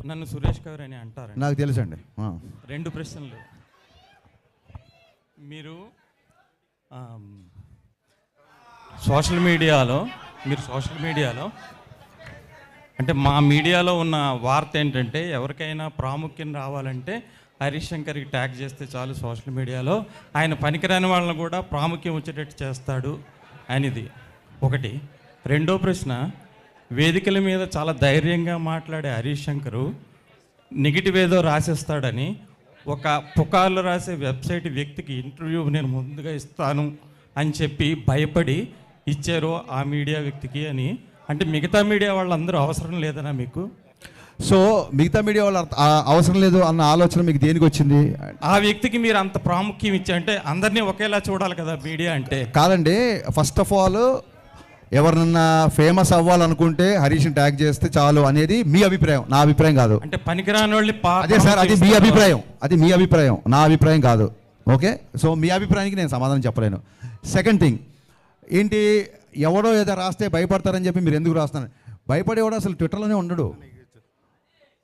నన్ను సురేష్ గారు అని అంటారు. నాకు తెలుసండి. 2 ప్రశ్నలు. మీరు సోషల్ మీడియాలో అంటే మా మీడియాలో ఉన్న వార్త ఏంటంటే, ఎవరికైనా ప్రాముఖ్యం రావాలంటే హరీష్ శంకర్కి ట్యాగ్ చేస్తే చాలు సోషల్ మీడియాలో, ఆయన పనికిరాని వాళ్ళని కూడా ప్రాముఖ్యం వచ్చేటట్టు చేస్తాడు అనేది ఒకటి. రెండో ప్రశ్న, వేదికల మీద చాలా ధైర్యంగా మాట్లాడే హరీష్ శంకరు నెగిటివ్ ఏదో రాసేస్తాడని ఒక పుకార్లు రాసే వెబ్సైట్ వ్యక్తికి ఇంటర్వ్యూ నేను ముందుగా ఇస్తాను అని చెప్పి భయపడి ఇచ్చారు ఆ మీడియా వ్యక్తికి అని. అంటే మిగతా మీడియా వాళ్ళందరూ అవసరం లేదనా మీకు? సో మిగతా మీడియా వాళ్ళు అవసరం లేదు అన్న ఆలోచన మీకు దేనికి వచ్చింది? ఆ వ్యక్తికి మీరు అంత ప్రాముఖ్యం ఇచ్చా అంటే అందరినీ ఒకేలా చూడాలి కదా మీడియా అంటే. కాదండి, ఫస్ట్ ఆఫ్ ఆల్ ఎవరినన్నా ఫేమస్ అవ్వాలనుకుంటే హరీష్ని ట్యాగ్ చేస్తే చాలు అనేది మీ అభిప్రాయం, నా అభిప్రాయం కాదు. అంటే పనికిరాని వాళ్ళు అదే సార్, అది మీ అభిప్రాయం, నా అభిప్రాయం కాదు. ఓకే, సో మీ అభిప్రాయానికి నేను సమాధానం చెప్పలేను. సెకండ్ థింగ్ ఏంటి, ఎవడో ఏదో రాస్తే భయపడతారని చెప్పి మీరు ఎందుకు రాస్తున్నారు? భయపడేవాడు అసలు ట్విట్టర్లోనే ఉండడు.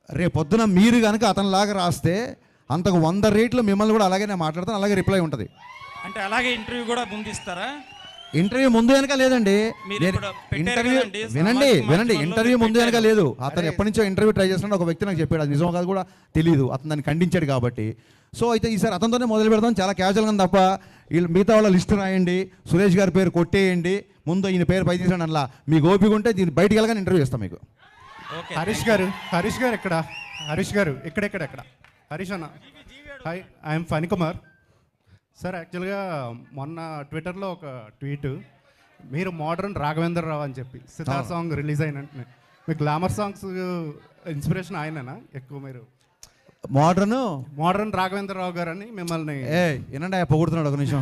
రేపొద్దున మీరు కనుక అతనిలాగా రాస్తే అంతకు 100 రెట్లు మిమ్మల్ని కూడా అలాగే నేను మాట్లాడతాను, అలాగే రిప్లై ఉంటుంది. అంటే అలాగే ఇంటర్వ్యూ కూడా ముందిస్తారా? ఇంటర్వ్యూ ముందు వెనక లేదండి. వినండి, ఇంటర్వ్యూ ముందు వెనక లేదు. అతను ఎప్పటి నుంచో ఇంటర్వ్యూ ట్రై చేస్తున్నాడు. ఒక వ్యక్తి నాకు చెప్పాడు, అది నిజం కాదు కూడా తెలియదు, అతను దాన్ని ఖండించాడు కాబట్టి. సో అయితే ఈసారి అతనితోనే మొదలు పెడతాం, చాలా క్యాజువల్గా తప్ప వీళ్ళు మిగతా వాళ్ళ లిస్టు రాయండి, సురేష్ గారి పేరు కొట్టేయండి, ముందు ఈయన పేరు పై తీసాడు అలా మీకు ఓపిక ఉంటే దీన్ని బయటికి వెళ్ళగానే ఇంటర్వ్యూ ఇస్తాం మీకు. హరీష్ గారు ఎక్కడ? ఎక్కడ హరీష్ అన్న, హాయ్, ఐఎమ్ ఫణికుమార్ సార్. యాక్చువల్గా మొన్న ట్విట్టర్లో ఒక ట్వీట్, మీరు మోడర్న్ రాఘవేంద్రరావు అని చెప్పి సితార్ సాంగ్ రిలీజ్ అయిన మీ గ్లామర్ సాంగ్స్ ఇన్స్పిరేషన్ ఆయననా ఎక్కువ? మీరు మోడర్న్ రాఘవేంద్రరావు గారు అని మిమ్మల్ని వినండి, పొగుడుతున్నాడు ఒక నిమిషం.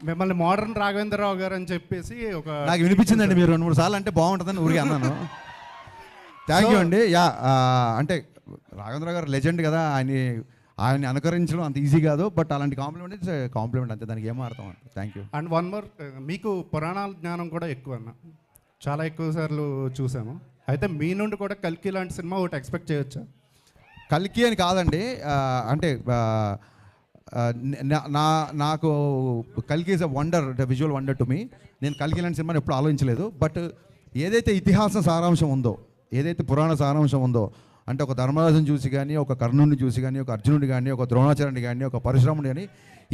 మిమ్మల్ని మోడర్న్ రాఘవేంద్రరావు గారు అని చెప్పేసి ఒక నాకు వినిపించిందండి. మీరు 2-3 సార్లు అంటే బాగుంటుందని ఊరికి అన్నాను. థ్యాంక్ యూ అండి. యా, అంటే రాఘవేంద్రరావు గారు లెజెండ్ కదా, ఆయన్ని అనుకరించడం అంత ఈజీ కాదు, బట్ అలాంటి కాంప్లిమెంట్ అంతే, దానికి ఏమో అర్థం అంత. Thank you. And one more, మీకు పురాణాల జ్ఞానం కూడా ఎక్కువ అన్న, చాలా ఎక్కువ సార్లు చూసాము. అయితే మీ నుండి కూడా కల్కి లాంటి సినిమా ఒకటి ఎక్స్పెక్ట్ చేయొచ్చా? కల్కి అని కాదండి, అంటే నాకు కల్కి is a wonder, visual wonder to me. నేను కల్కి లాంటి సినిమాని ఎప్పుడు ఆలోచించలేదు. బట్ ఏదైతే ఇతిహాస సారాంశం ఉందో, ఏదైతే పురాణ సారాంశం ఉందో, అంటే ఒక ధర్మరాజుని చూసి కానీ, ఒక కర్ణుడిని చూసి కానీ, ఒక అర్జునుడి కానీ, ఒక ద్రోణాచార్యుని కానీ, ఒక పరశురాముడి కానీ,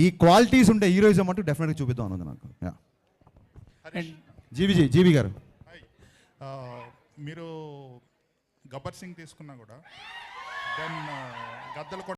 ఈ క్వాలిటీస్ ఉండే హీరోయిజం అంటూ డెఫినెట్గా చూపిద్దాం అన్నది నాకు. జీవి గారు, మీరు గబ్బర్ సింగ్ తీసుకున్నా కూడా దెన్ గద్దలు